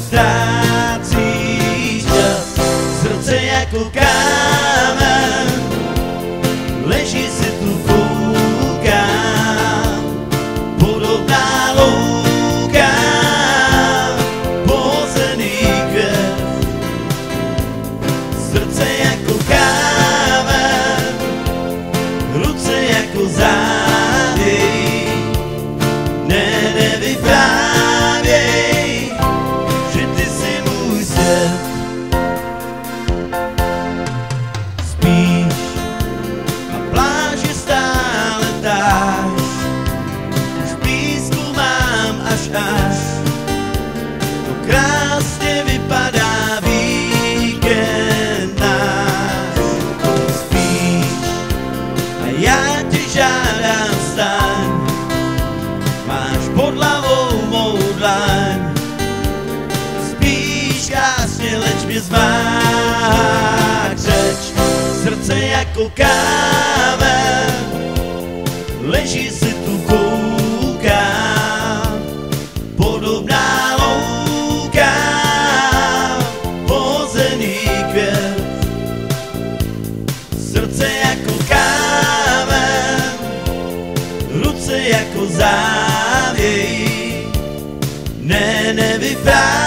ztrácíš čas, srdce jako kámen, leží si tu koukám, podobná louka, pohozený květ, srdce jako kámen, ruce jako závěj, nevyprávěj, že ty jsi můj svět. Spíš na pláži stále táš, už písku mám až, to krásně vypadá víkend náš. Spíš a já tě žádám, staň, máš pod hlavou mou dlaň, spíš krásně, leč mě zvák řeč, srdce jako kámen, leží si tu koukám, podobná louka, pohozený květ, srdce jako kámen, ruce jako závěj, nevyprávěj,